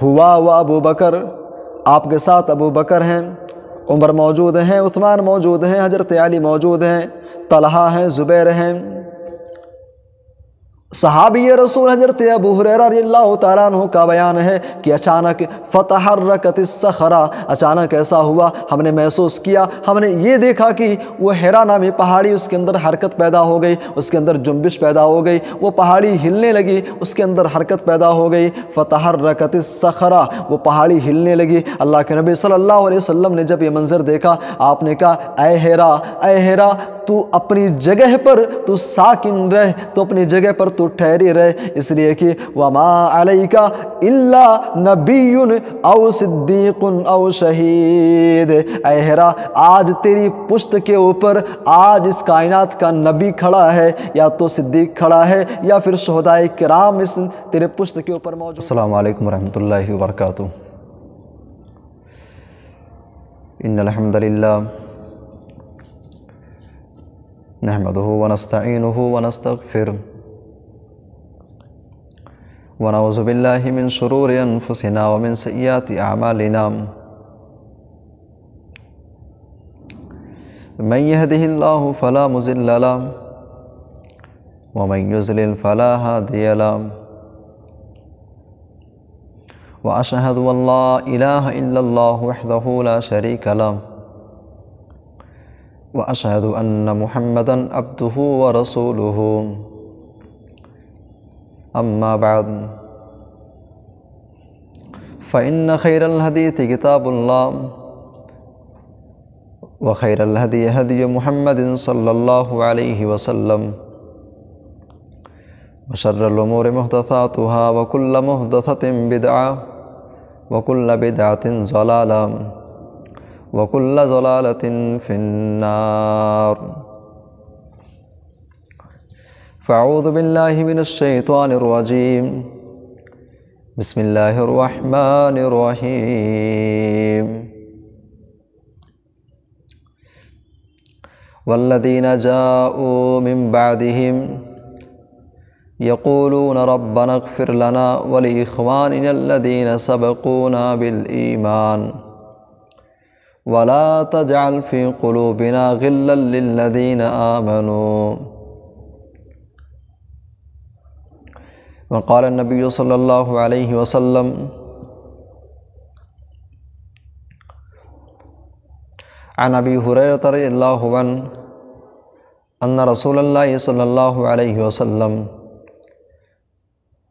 ہوا و ابو بکر، آپ کے ساتھ ابو بکر ہیں، عمر موجود ہیں، عثمان موجود ہیں، حضرت علی موجود ہیں، طلحہ ہیں، زبیر ہیں۔ صحابی رسول حضرت ابو ہریرہ رضی اللہ تعالیٰ عنہ کا بیان ہے کہ اچانک فتحرکت الصخرہ، اچانک ایسا ہوا، ہم نے محسوس کیا، ہم نے یہ دیکھا کہ وہ حرا نامی پہاڑی، اس کے اندر حرکت پیدا ہو گئی، اس کے اندر جنبش پیدا ہو گئی، وہ پہاڑی ہلنے لگی، اس کے اندر حرکت پیدا ہو گئی۔ فتحرکت الصخرہ، وہ پہاڑی ہلنے لگی۔ اللہ کے نبی صلی اللہ علیہ وسلم نے جب یہ منظر دیکھا، آپ نے کہا اے حرا، اے حرا، تو اپنی جگہ پر تو ساکن رہ، تو اپنی جگہ پر تو ٹھہری رہ، اس لیے کہ وما علیک الا نبی او صدیق او شہید۔ اے حرا، آج تیری پشت کے اوپر آج اس کائنات کا نبی کھڑا ہے، یا تو صدیق کھڑا ہے، یا پھر شہدائے کرام اس تیرے پشت کے اوپر موجود۔ السلام علیکم ورحمۃ اللہ وبرکاتہ۔ ان الحمد للہ نحمده ونستعینه ونستغفره ونعوذ باللہ من شرور انفسنا ومن سیئات اعمالنا، من يهده اللہ فلا مضل له ومن يضلل فلا هادی له، واشهد ان لا الہ الا اللہ وحدہ لا شریک له، واشهد ان محمدا عبدہ ورسولہ، اما بعد فإن خير الحديث كتاب الله وخير الهدي هدي محمد صلى الله عليه وسلم وشر الأمور محدثاتها وكل محدثة بدعة وكل بدعة ضلالة وكل ضلالة في النار۔ فاعوذ باللہ من الشیطان الرجیم، بسم اللہ الرحمن الرحیم۔ والذین جاءوا من بعدهم یقولون ربنا اغفر لنا ولإخواننا الذین سبقونا بالایمان ولا تجعل في قلوبنا غلا للذین آمنوا۔ وقال النبی صلی اللہ علیہ وسلم عن ابی ہریرہ رضی اللہ عنہ ان رسول اللہ صلی اللہ علیہ وسلم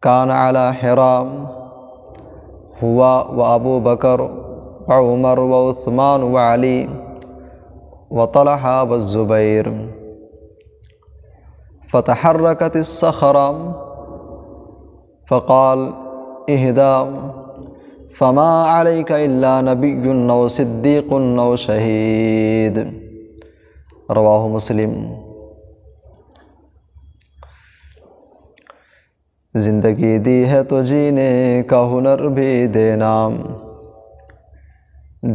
کان علی حراء هو وابو بکر وعمر وعثمان وعلی وطلحہ والزبیر، فتحرکت الصخرہ فقال اهدى فما عليك إلا نبي أو صديق أو شهيد، رواہ مسلم۔ زندگی دی ہے تو جینے کا ہنر بھی دینا،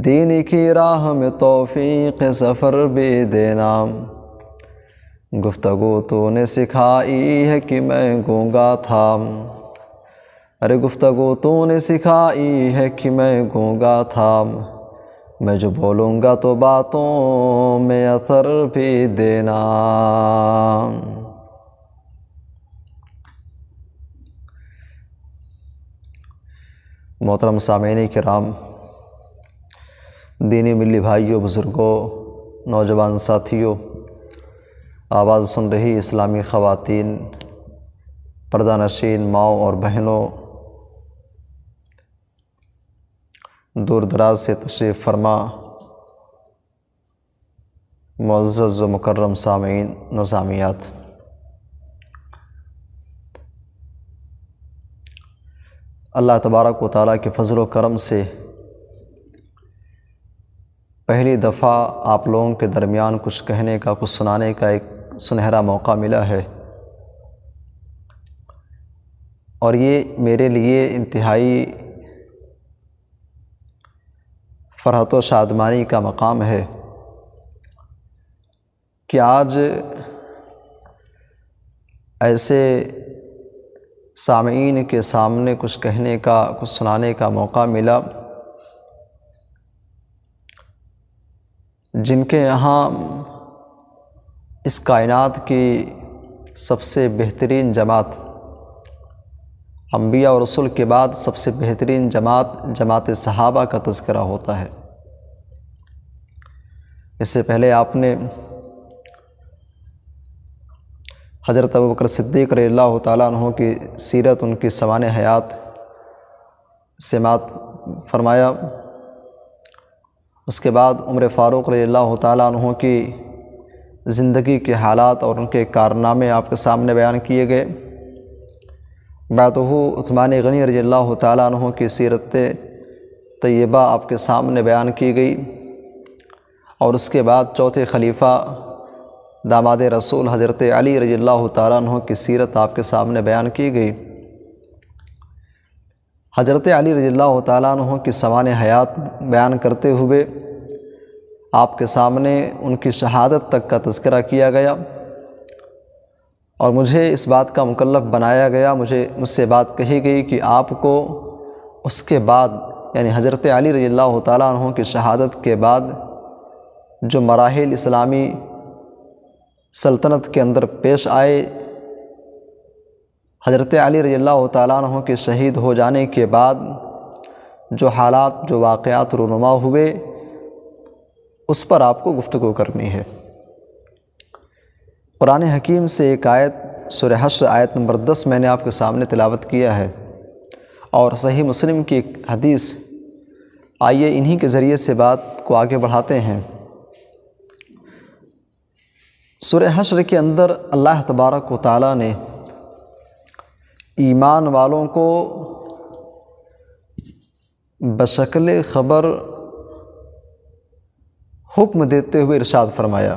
دین کی راہ میں توفیق سفر بھی دینا، گفتگو تو نے سکھائی ہے کہ میں گونگا تھا، ارے گفتگو تو نے سکھائی ہے کہ میں گونگا تھا، میں جو بولوں گا تو باتوں میں اثر بھی دینا۔ محترم سامعین کرام، دینی ملی بھائیوں، بزرگوں، نوجوان ساتھیوں، آواز سن رہی اسلامی خواتین، پردہ نشین ماؤں اور بہنوں، دور دراز سے تشریف فرما معزز و مکرم سامعین و سامعات، اللہ تبارک و تعالیٰ کے فضل و کرم سے پہلی دفعہ آپ لوگوں کے درمیان کچھ کہنے کا، کچھ سنانے کا ایک سنہرا موقع ملا ہے، اور یہ میرے لیے انتہائی فرحت و شادمانی کا مقام ہے کہ آج ایسے سامعین کے سامنے کچھ کہنے کا، کچھ سنانے کا موقع ملا، جن کے یہاں اس کائنات کی سب سے بہترین جماعت، انبیاء اور رسول کے بعد سب سے بہترین جماعت صحابہ کا تذکرہ ہوتا ہے۔ اس سے پہلے آپ نے حضرت ابوبکر صدیق رضی اللہ تعالیٰ عنہ کی سیرت، ان کی سوانح حیات سماعت فرمایا۔ اس کے بعد عمر فاروق رضی اللہ تعالیٰ عنہ کی زندگی کے حالات اور ان کے کارنامے آپ کے سامنے بیان کیے گئے۔ بعدہ عثمان غنی رضی اللہ تعالیٰ عنہ کی سیرت طیبہ آپ کے سامنے بیان کی گئی، اور اس کے بعد چوتھے خلیفہ داماد رسول حضرت علی رضی اللہ تعالیٰ عنہ کی سیرت آپ کے سامنے بیان کی گئی۔ حضرت علی رضی اللہ تعالیٰ عنہ کی سوانح حیات بیان کرتے ہوئے آپ کے سامنے ان کی شہادت تک کا تذکرہ کیا گیا، اور مجھے اس بات کا مکلف بنایا گیا، مجھ سے بات کہی گئی کہ آپ کو اس کے بعد، یعنی حضرت علی رضی اللہ تعالیٰ عنہ کی شہادت کے بعد جو مراحل اسلامی سلطنت کے اندر پیش آئے، حضرت علی رضی اللہ تعالیٰ عنہ کے شہید ہو جانے کے بعد جو حالات، جو واقعات رونما ہوئے، اس پر آپ کو گفتگو کرنی ہے۔ قرآن حکیم سے ایک آیت، سورہ حشر آیت نمبر 10 میں نے آپ کے سامنے تلاوت کیا ہے، اور صحیح مسلم کی ایک حدیث، آئیے انہی کے ذریعے سے بات کو آگے بڑھاتے ہیں۔ سورہ حشر کے اندر اللہ تبارک و تعالیٰ نے ایمان والوں کو بشکل خبر حکم دیتے ہوئے ارشاد فرمایا۔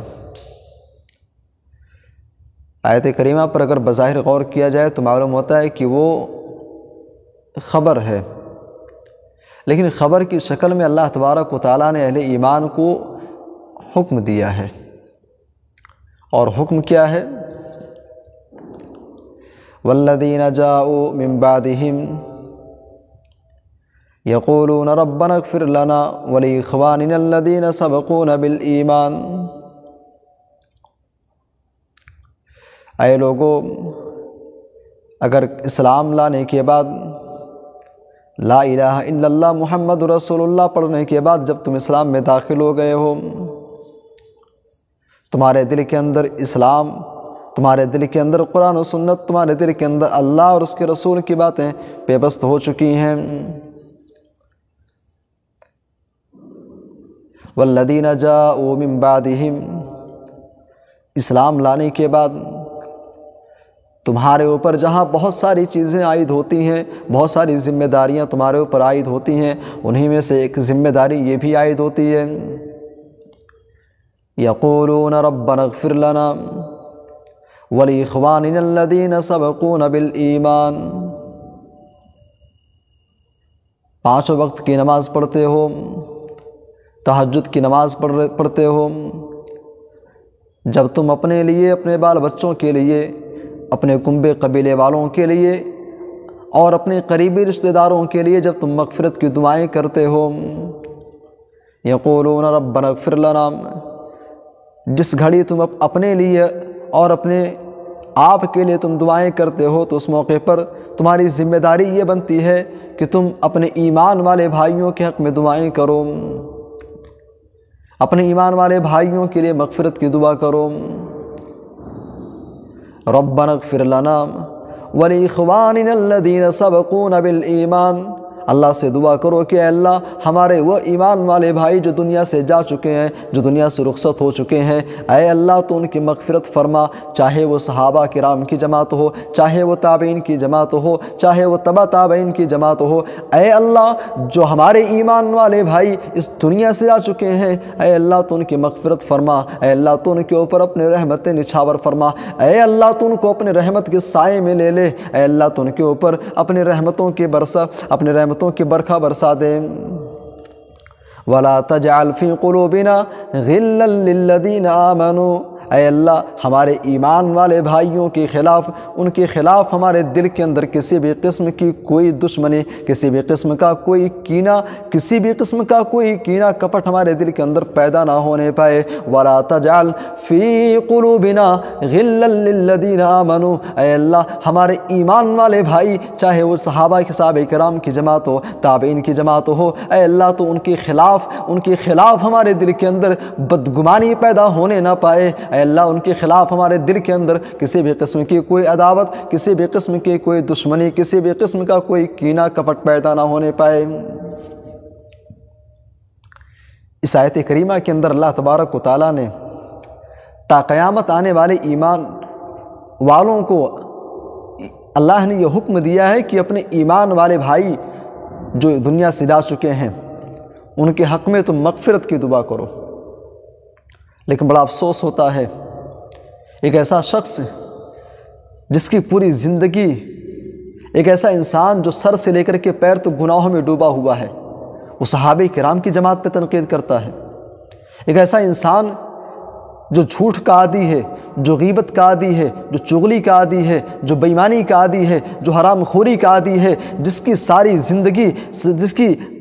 آیت کریمہ پر اگر بظاہر غور کیا جائے تو معلوم ہوتا ہے کہ وہ خبر ہے، لیکن خبر کی شکل میں اللہ تبارک و تعالیٰ نے اہل ایمان کو حکم دیا ہے، اور حکم کیا ہے؟ والذین جاؤوا من بعدہم یقولون ربنا اغفر لنا ولاخواننا الذین سبقونا بالایمان۔ اے لوگو، اگر اسلام لانے کے بعد، لا الہ الا اللہ محمد رسول اللہ پڑھنے کے بعد جب تم اسلام میں داخل ہو گئے ہو، تمہارے دل کے اندر اسلام، تمہارے دل کے اندر قرآن و سنت، تمہارے دل کے اندر اللہ اور اس کے رسول کی باتیں پیوست ہو چکی ہیں، والذین جاؤوا من بعدہم، اسلام لانے کے بعد تمہارے اوپر جہاں بہت ساری چیزیں عائد ہوتی ہیں، بہت ساری ذمہ داریاں تمہارے اوپر عائد ہوتی ہیں، انہی میں سے ایک ذمہ داری یہ بھی عائد ہوتی ہے، یقولون ربنا اغفر لنا ولاخواننا الذین سبقونا بالایمان۔ 5 وقت کی نماز پڑھتے ہو، تہجد کی نماز پڑھتے ہو، جب تم اپنے لیے، اپنے بال بچوں کے لیے، اپنے کنبے قبیلے والوں کے لیے اور اپنے قریبی رشتہ داروں کے لیے جب تم مغفرت کی دعائیں کرتے ہو، یقولون ربنا اغفر لنا، جس گھڑی تم اپنے لیے اور اپنے آپ کے لیے تم دعائیں کرتے ہو، تو اس موقع پر تمہاری ذمہ داری یہ بنتی ہے کہ تم اپنے ایمان والے بھائیوں کے حق میں دعائیں کرو، اپنے ایمان والے بھائیوں کے لیے مغفرت کی دعا کرو۔ ربنا اغفر لنا ولاخواننا الذین سبقونا بالایمان، اللہ سے دعا کرو کہ اے اللہ ہمارے وہ ایمان والے بھائی جو دنیا سے جا چکے ہیں، جو دنیا سے رخصت ہو چکے ہیں، اے اللہ تو ان کی مغفرت فرما، چاہے وہ صحابہ کرام کی جماعت ہو، چاہے وہ تابعین کی جماعت ہو، چاہے وہ تبع تابعین کی جماعت ہو، اے اللہ جو ہمارے ایمان والے بھائی اس دنیا سے جا چکے ہیں، اے اللہ تو ان کی مغفرت فرما، اے اللہ تو ان کے اوپر اپنے رحمتیں نچھاور فرما، اے اللہ تو ان کو اپنے رحمت کے سائے میں لے لے، اے اللہ تو ان کے اوپر اپنے رحمتوں کی رحمتوں کی برکھا برسا دے۔ وَلَا تَجْعَلْ فِي قُلُوبِنَا غِلًّا لِلَّذِينَ آمَنُوا، اے اللہ ہمارے ایمان والے بھائیوں کے خلاف، ان کے خلاف ہمارے دل کے اندر کسی بھی قسم کی کوئی دشمنی، کسی بھی قسم کا کوئی کینہ، کسی بھی قسم کا کوئی کینہ کپٹ ہمارے دل کے اندر پیدا نہ ہونے پائے۔ وَلَا تَجْعَلْ فِي قُلُوبِنَا غِلًّا لِّلَّذِينَ آمَنُوا، اے اللہ ہمارے ایمان والے بھائی، چاہے وہ صحابہ کرام کی جماعت ہو، تابعین کی جماعت ہو، اے اللہ تو ان کے خلاف ہمارے دل کے اندر بدگمانی پیدا ہونے نہ پائے۔ اے اللہ ان کے خلاف ہمارے دل کے اندر کسی بھی قسم کی کوئی عداوت، کسی بھی قسم کی کوئی دشمنی، کسی بھی قسم کا کوئی کینہ کپٹ پیدا نہ ہونے پائے۔ اس آیت کریمہ کے اندر اللہ تبارک و تعالیٰ نے تا قیامت آنے والے ایمان والوں کو اللہ نے یہ حکم دیا ہے کہ اپنے ایمان والے بھائی جو دنیا سے جا چکے ہیں ان کے حق میں تم مغفرت کی دعا کرو۔ لیکن بڑا افسوس ہوتا ہے، ایک ایسا شخص جس کی پوری زندگی، ایک ایسا انسان جو سر سے لے کر کے پیر تک گناہوں میں ڈوبا ہوا ہے، وہ صحابہ کرام کی جماعت پہ تنقید کرتا ہے۔ ایک ایسا انسان جو جھوٹ کا عادی ہے، جو غیبت کا عادی ہے، جو چغلی کا عادی ہے، جو بے ایمانی کا عادی ہے، جو حرام خوری کا عادی ہے، جس کی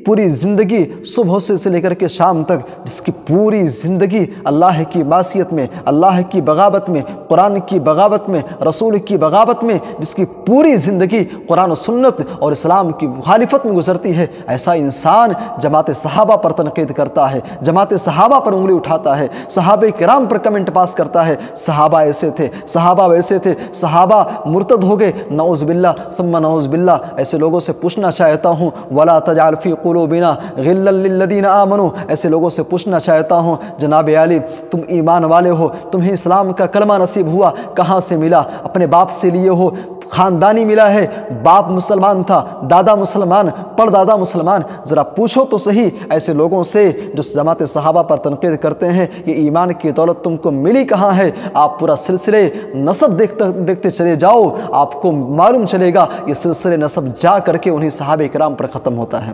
پوری زندگی صبح سے لے کر کے شام تک، جس کی پوری زندگی اللہ کی معصیت میں، اللہ کی بغاوت میں، قرآن کی بغاوت میں، رسول کی بغاوت میں، جس کی پوری زندگی قرآن و سنت اور اسلام کی مخالفت میں گزرتی ہے، ایسا انسان جماعت صحابہ پر تنقید کرتا ہے، جماعت صحابہ پر انگلی اٹھاتا ہے، صحابہ کرام پر کمنٹ پاس کرتا ہے، صحابہ ایسے تھے، صحابہ ویسے تھے، صحابہ مرتد ہو گئے، نعوذ باللہ ثم نعوذ باللہ۔ ایسے لوگوں سے پوچھنا چاہتا ہوں، وَلَا تَجْعَلْ فِي قُلُوبِنَا غِلًّا لِّلَّذِينَ آمَنُوا، ایسے لوگوں سے پوچھنا چاہتا ہوں، جناب عالی تم ایمان والے ہو، تمہیں اسلام کا کلمہ نصیب ہوا، کہاں سے ملا؟ اپنے باپ سے لیے ہو، خاندانی ملا ہے، باپ مسلمان تھا، دادا مسلمان، پردادا مسلمان، ذرا پوچھو تو صحیح ایسے لوگوں سے جو جماعت صحابہ پر تنقید کرتے ہیں، یہ ایمان کی دولت تم کو ملی کہاں ہے؟ آپ پورا سلسلے نسب دیکھتے چلے جاؤ، آپ کو معلوم چلے گا یہ سلسلے نسب جا کر کے انہیں صحابہ کرام پر ختم ہوتا ہے۔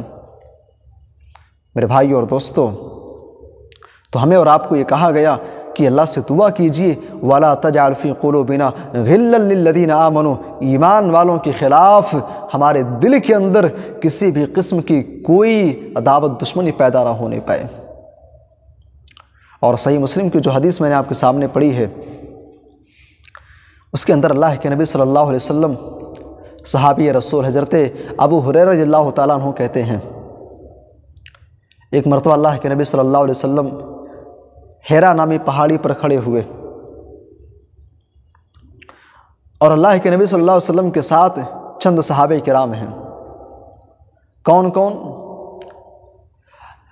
میرے بھائیو اور دوستو، تو ہمیں اور آپ کو یہ کہا گیا کہ اللہ سے دعا کیجئے، وَلَا تَجْعَلْ فِي قُلُوبِنَا غِلًّا لِّلَّذِينَ آمَنُوا، ایمان والوں کے خلاف ہمارے دل کے اندر کسی بھی قسم کی کوئی عداوت دشمنی پیدا نہ ہونے پائے۔ اور صحیح مسلم کی جو حدیث میں نے آپ کے سامنے پڑھی ہے، اس کے اندر اللہ کے نبی صلی اللہ علیہ وسلم صحابی رسول حضرت ابو ہریرہ رضی اللہ تعالیٰ عنہ کہتے ہیں، ایک مرتبہ اللہ کے نبی صلی اللہ علیہ وسلم حیرا نامی پہاڑی پر کھڑے ہوئے، اور اللہ کے نبی صلی اللہ علیہ وسلم کے ساتھ چند صحابہ کرام ہیں۔ کون کون؟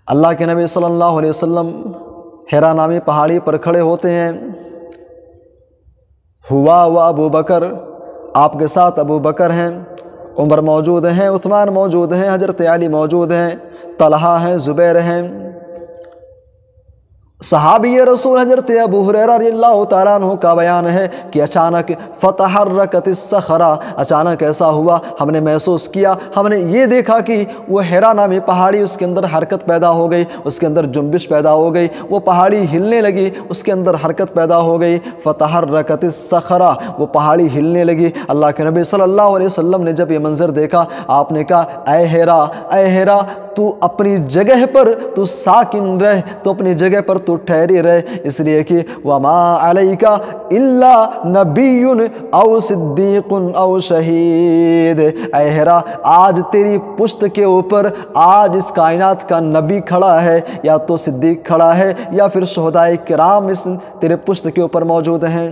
اللہ کے نبی صلی اللہ علیہ وسلم حیرا نامی پہاڑی پر کھڑے ہوتے ہیں، ہوا و ابو بکر، آپ کے ساتھ ابو بکر ہیں، عمر موجود ہیں، عثمان موجود ہیں، حضرت علی موجود ہیں، طلحہ ہیں، زبیر ہیں۔ صحابی رسول حضرت ابو ہریرہ رضی اللہ تعالیٰ عنہ کا بیان ہے کہ اچانک فتحرکت الصخرہ، اچانک ایسا ہوا، ہم نے محسوس کیا، ہم نے یہ دیکھا کہ وہ حیرا نامی پہاڑی، اس کے اندر حرکت پیدا ہو گئی، اس کے اندر جنبش پیدا ہو گئی، وہ پہاڑی ہلنے لگی، اس کے اندر حرکت پیدا ہو گئی، فتحرکت الصخرہ، وہ پہاڑی ہلنے لگی۔ اللہ کے نبی صلی اللہ علیہ وسلم نے جب یہ منظر دیکھا، آپ نے کہا اے ہیرا تو اپنی جگہ پر تو ساکن رہ، تو اپنی جگہ پر تو ٹھہری رہ، اس لیے کہ وَمَا عَلَيْكَ إِلَّا نَبِيٌّ أَوْ صِدِّيقٌ أَوْ شَهِيدٌ، اے ہیرا آج تیری پشت کے اوپر آج اس کائنات کا نبی کھڑا ہے، یا تو صدیق کھڑا ہے، یا پھر شہداء کرام اس تیرے پشت کے اوپر موجود ہیں۔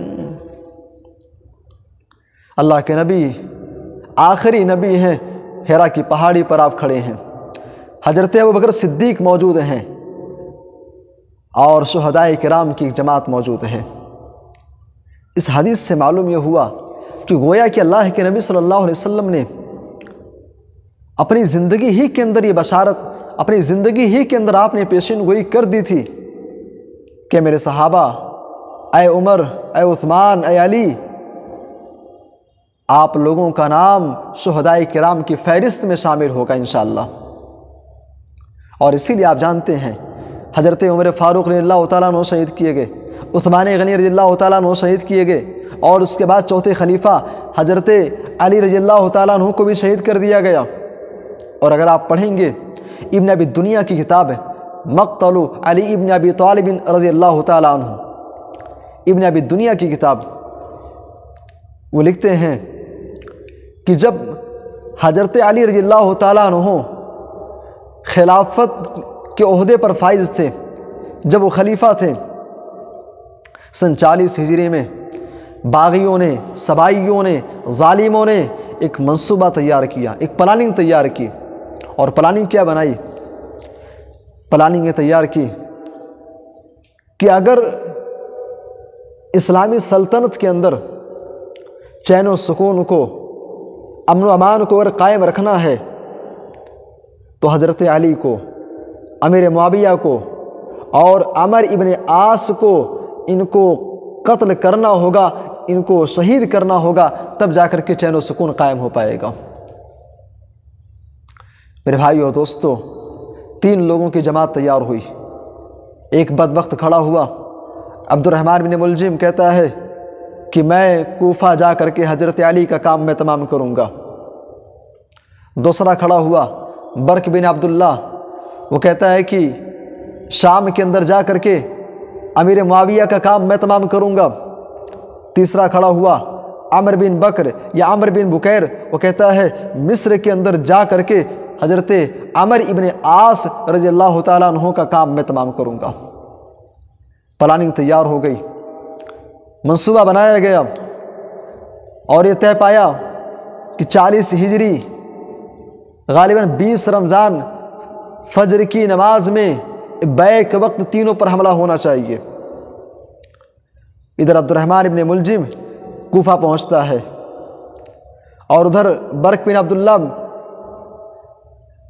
اللہ کے نبی آخری نبی ہیں، حیرا کی پہاڑی پر آپ کھڑے ہیں، حضرت ابوبکر صدیق موجود ہیں، اور شہداء کرام کی جماعت موجود ہے۔ اس حدیث سے معلوم یہ ہوا کہ گویا کہ اللہ کے نبی صلی اللہ علیہ وسلم نے اپنی زندگی ہی کے اندر یہ بشارت، اپنی زندگی ہی کے اندر آپ نے پیشین گوئی کر دی تھی کہ میرے صحابہ، اے عمر، اے عثمان، اے علی، آپ لوگوں کا نام شہداء کرام کی فہرست میں شامل ہوگا انشاءاللہ۔ اور اسی لیے آپ جانتے ہیں حضرت عمر فاروق رضی اللہ تعالیٰ عنہ شہید کیے گئے، عثمان غنی رضی اللہ تعالیٰ عنہ شہید کیے گئے، اور اس کے بعد چوتھے خلیفہ حضرت علی رضی اللہ تعالیٰ عنہ کو بھی شہید کر دیا گیا۔ اور اگر آپ پڑھیں گے ابن ابی دنیا کی کتاب ہے مقتل علی ابن ابی طالب رضی اللہ تعالیٰ عنہ، ابن ابی دنیا کی کتاب، وہ لکھتے ہیں کہ جب حضرت علی رضی اللہ تعالیٰ عنہ خلافت کے عہدے پر فائز تھے، جب وہ خلیفہ تھے، سن 40 ہجری میں باغیوں نے، سبائیوں نے، ظالموں نے ایک منصوبہ تیار کیا، ایک پلاننگ تیار کی۔ اور پلاننگ کیا بنائی؟ پلاننگ یہ تیار کی کہ اگر اسلامی سلطنت کے اندر چین و سکون کو، امن و امان کو اگر قائم رکھنا ہے تو حضرت علی کو، امیر معاویہ کو اور عمر ابن عاص کو ان کو قتل کرنا ہوگا، ان کو شہید کرنا ہوگا، تب جا کر کے چین و سکون قائم ہو پائے گا۔ میرے بھائی اور دوستو، 3 لوگوں کی جماعت تیار ہوئی۔ ایک بدبخت کھڑا ہوا، عبد الرحمن بن ملجم، کہتا ہے کہ میں کوفہ جا کر کے حضرت علی کا کام میں تمام کروں گا۔ دوسرا کھڑا ہوا برق بن عبداللہ، وہ کہتا ہے کہ شام کے اندر جا کر کے امیر معاویہ کا کام میں تمام کروں گا۔ تیسرا کھڑا ہوا عمر بن بکر یا عمر بن بکیر، وہ کہتا ہے مصر کے اندر جا کر کے حضرت عمر ابن عاص رضی اللہ تعالیٰ عنہ کا کام میں تمام کروں گا۔ پلاننگ تیار ہو گئی، منصوبہ بنایا گیا، اور یہ طے پایا کہ 40 ہجری غالباً 20 رمضان فجر کی نماز میں بیک وقت تینوں پر حملہ ہونا چاہیے۔ ادھر عبد الرحمن ابن ملجم کوفہ پہنچتا ہے، اور ادھر برق بن عبداللہ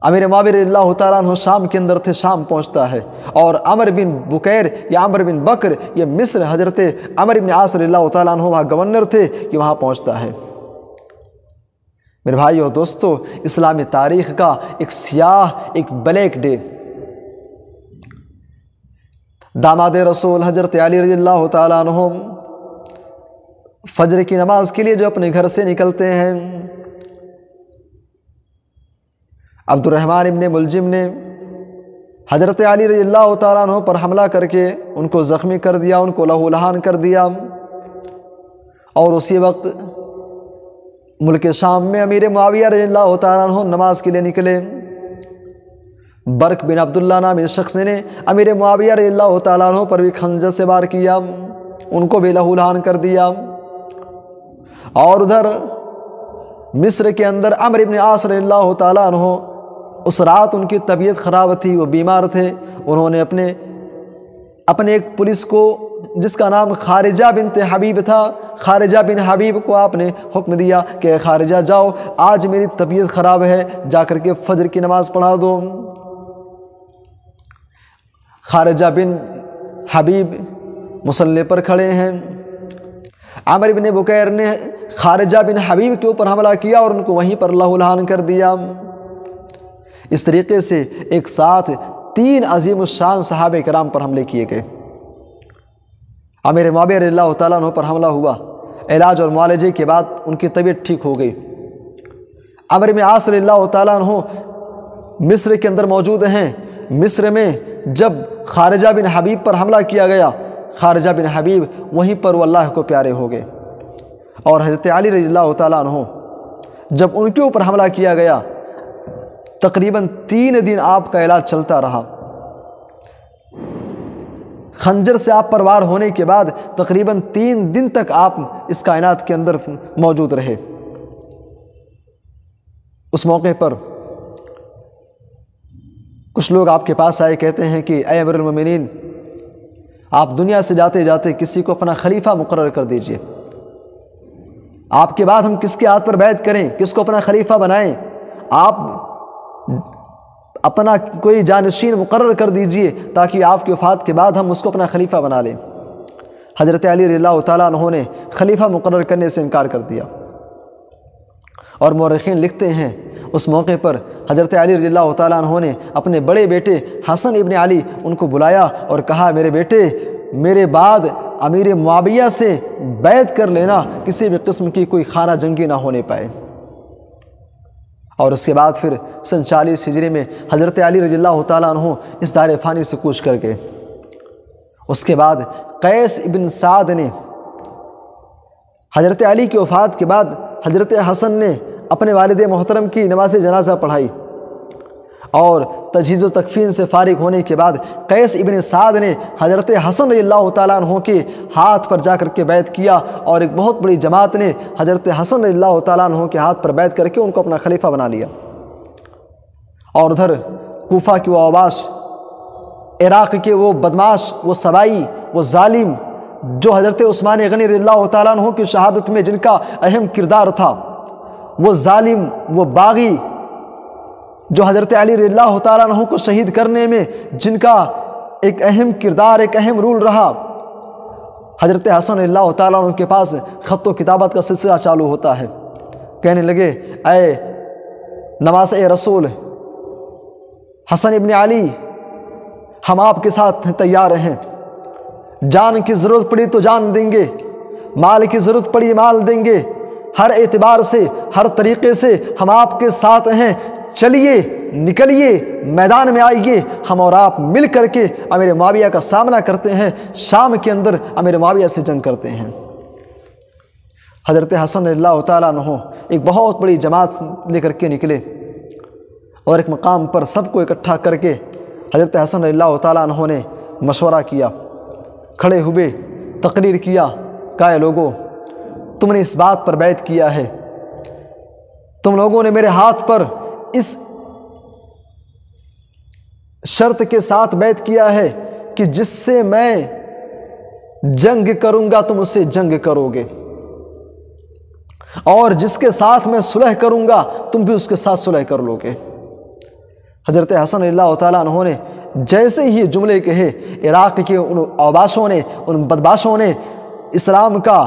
امیر معاویہ رضی اللہ تعالیٰ عنہ شام کے اندر تھے، شام پہنچتا ہے، اور عمر بن بکیر یا عمر بن بکر یہ مصر حضرت عمر بن عاص رضی اللہ تعالیٰ عنہ وہاں گورنر تھے، یہ وہاں پہنچتا ہے۔ میرے بھائی اور دوستو، اسلامی تاریخ کا ایک سیاہ، ایک بلیک ڈے۔ داماد رسول حضرت علی رضی اللہ تعالیٰ عنہ فجر کی نماز کے لیے جو اپنے گھر سے نکلتے ہیں، عبد الرحمن ابن ملجم نے حضرت علی رضی اللہ تعالیٰ عنہ پر حملہ کر کے ان کو زخمی کر دیا، ان کو لہو لہان کر دیا، اور اسی وقت ملک شام میں امیر معاویہ رضی اللہ تعالیٰ عنہ نماز کے لیے نکلے۔ برق بن عبداللہ نامی شخص نے امیر معاویہ رضی اللہ تعالیٰ عنہ پر بھی خنجر سے وار کیا، ان کو بھی لہو لہان کر دیا۔ اور ادھر مصر کے اندر عمر بن عاص رضی اللہ تعالیٰ عنہ، اس رات ان کی طبیعت خراب تھی، وہ بیمار تھے، انہوں نے اپنے ایک پولیس کو جس کا نام خارجہ بنت حبیب تھا، خارجہ بن حبیب کو آپ نے حکم دیا کہ خارجہ جاؤ، آج میری طبیعت خراب ہے، جا کر کے فجر کی نماز پڑھا دو۔ خارجہ بن حبیب مصلی پر کھڑے ہیں، عمر بن بکیر نے خارجہ بن حبیب کے اوپر حملہ کیا اور ان کو وہیں پر لہو لہان کر دیا۔ اس طریقے سے ایک ساتھ 3 عظیم الشان صحابہ کرام پر حملے کیے گئے۔ امیر معاویہ رضی اللہ تعالیٰ عنہ پر حملہ ہوا، علاج اور معالجے کے بعد ان کی طبیعت ٹھیک ہو گئی۔ عمر بن عاص رضی اللہ تعالیٰ عنہ مصر کے اندر موجود ہیں۔ مصر میں جب خارجہ بن حبیب پر حملہ کیا گیا، خارجہ بن حبیب وہیں پر وہ اللہ کو پیارے ہو گئے، اور حضرت علی رضی اللہ تعالیٰ عنہ جب ان کے اوپر حملہ کیا گیا، تقریباً 3 دن آپ کا علاج چلتا رہا۔ خنجر سے آپ پر وار ہونے کے بعد تقریباً 3 دن تک آپ اس کائنات کے اندر موجود رہے۔ اس موقع پر کچھ لوگ آپ کے پاس آئے، کہتے ہیں کہ اے امیر المومنین، آپ دنیا سے جاتے جاتے کسی کو اپنا خلیفہ مقرر کر دیجئے، آپ کے بعد ہم کس کے ہاتھ پر بیعت کریں، کس کو اپنا خلیفہ بنائیں، آپ اپنا کوئی جانشین مقرر کر دیجئے تاکہ آپ کی وفات کے بعد ہم اس کو اپنا خلیفہ بنا لیں۔ حضرت علی رضی اللہ تعالیٰ عنہ نے خلیفہ مقرر کرنے سے انکار کر دیا، اور مورخین لکھتے ہیں اس موقع پر حضرت علی رضی اللہ تعالیٰ عنہ نے اپنے بڑے بیٹے حسن ابن علی ان کو بلایا اور کہا، میرے بیٹے، میرے بعد امیر معاویہ سے بیعت کر لینا کسی بھی قسم کی کوئی خانہ جنگی نہ ہونے پائے۔ اور اس کے بعد پھر سن 40 ہجری میں حضرت علی رضی اللہ تعالیٰ عنہ اس دار فانی سے کوچ کر گئے۔ اس کے بعد قیس ابن سعد نے حضرت علی کی وفات کے بعد حضرت حسن نے اپنے والد محترم کی نماز جنازہ پڑھائی، اور تجہیز و تکفین سے فارغ ہونے کے بعد قیس ابن سعد نے حضرت حسن رضی اللہ تعالیٰ عنہ کے ہاتھ پر جا کر کے بیعت کیا، اور ایک بہت بڑی جماعت نے حضرت حسن رضی اللہ تعالیٰ عنہ کے ہاتھ پر بیعت کر کے ان کو اپنا خلیفہ بنا لیا۔ اور ادھر کوفہ کی وہ اوباش، عراق کے وہ بدماش، وہ سبائی، وہ ظالم جو حضرت عثمان غنی رضی اللہ تعالیٰ عنہ کی شہادت میں جن کا اہم کردار تھا، وہ ظالم، وہ باغی جو حضرت علی رضی اللہ تعالیٰ عنہ کو شہید کرنے میں جن کا ایک اہم کردار، ایک اہم رول رہا، حضرت حسن رضی اللہ تعالیٰ عنہ کے پاس خط و کتابت کا سلسلہ چالو ہوتا ہے۔ کہنے لگے، اے نواز رسول حسن ابن علی، ہم آپ کے ساتھ تیار ہیں، جان کی ضرورت پڑی تو جان دیں گے، مال کی ضرورت پڑی مال دیں گے، ہر اعتبار سے، ہر طریقے سے ہم آپ کے ساتھ ہیں، چلیے نکلیے میدان میں آئیے، ہم اور آپ مل کر کے امیر معاویہ کا سامنا کرتے ہیں، شام کے اندر امیر معاویہ سے جنگ کرتے ہیں۔ حضرت حسن رضی اللہ تعالیٰ عنہ ایک بہت بڑی جماعت لے کر کے نکلے، اور ایک مقام پر سب کو اکٹھا کر کے حضرت حسن رضی اللہ تعالیٰ عنہ نے مشورہ کیا، کھڑے ہوئے تقریر کیا، کہا اے لوگوں، تم نے اس بات پر بیعت کیا ہے، تم لوگوں نے میرے ہاتھ پر اس شرط کے ساتھ بیعت کیا ہے کہ جس سے میں جنگ کروں گا تم اس سے جنگ کرو گے، اور جس کے ساتھ میں صلح کروں گا تم بھی اس کے ساتھ صلح کر لو گے۔ حضرت حسن رضی اللہ تعالیٰ عنہ نے جیسے ہی جملے کہے، عراق کے ان اوباشوں نے، ان بدماشوں نے اسلام کا،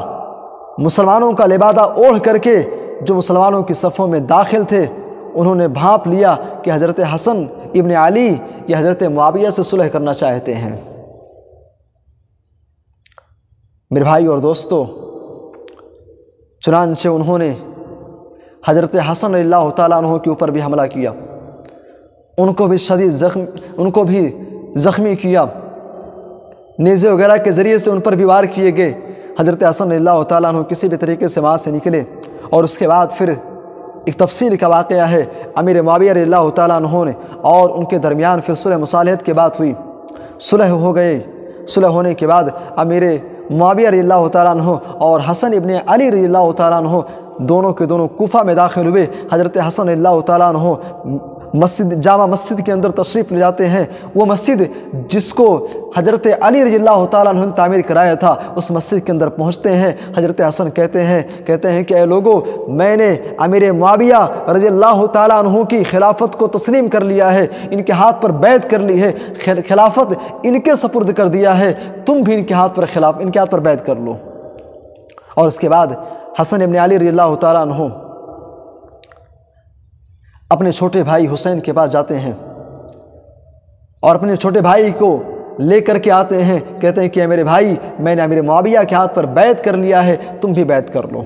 مسلمانوں کا لبادہ اوڑھ کر کے جو مسلمانوں کی صفوں میں داخل تھے، انہوں نے بھانپ لیا کہ حضرت حسن ابن علی یہ حضرت معاویہ سے صلح کرنا چاہتے ہیں۔ میرے بھائی اور دوستو، چنانچہ انہوں نے حضرت حسن رضی اللہ تعالیٰ عنہ کے اوپر بھی حملہ کیا، ان کو بھی زخمی کیا، نیزے وغیرہ کے ذریعے سے ان پر بھی وار کیے گئے۔ حضرت حسن رضی اللہ تعالیٰ عنہ کسی بھی طریقے سے وہاں سے نکلے، اور اس کے بعد پھر ایک تفصیل کا واقعہ ہے، امیر معاویہ رضی اللہ تعالیٰ عنہ نے اور ان کے درمیان پھر صلح مصالحت کی بات ہوئی، صلح ہو گئے۔ صلح ہونے کے بعد امیر معاویہ رضی اللہ تعالیٰ عنہ اور حسن ابن علی رضی اللہ تعالیٰ عنہ دونوں کے دونوں کوفہ میں داخل ہوئے۔ حضرت حسن رضی اللہ تعالیٰ عنہ جامع مسجد کے اندر تشریف لے جاتے ہیں، وہ مسجد جس کو حضرت علی رضی اللہ تعالیٰ عنہ نے تعمیر کرایا تھا، اس مسجد کے اندر پہنچتے ہیں۔ حضرت حسن کہتے ہیں کہ اے لوگوں، میں نے امیر معاویہ رضی اللہ تعالیٰ عنہ کی خلافت کو تسلیم کر لیا ہے، ان کے ہاتھ پر بیعت کر لی ہے، خلافت ان کے سپرد کر دیا ہے، تم بھی ان کے ہاتھ پر بیعت کر لو۔ اور اس کے بعد حسن ابن علی رضی اللہ تعالیٰ عنہ اپنے چھوٹے بھائی حسین کے پاس جاتے ہیں، اور اپنے چھوٹے بھائی کو لے کر کے آتے ہیں، کہتے ہیں کہ اے میرے بھائی، میں نے امیر معاویہ کے ہاتھ پر بیعت کر لیا ہے، تم بھی بیعت کر لو۔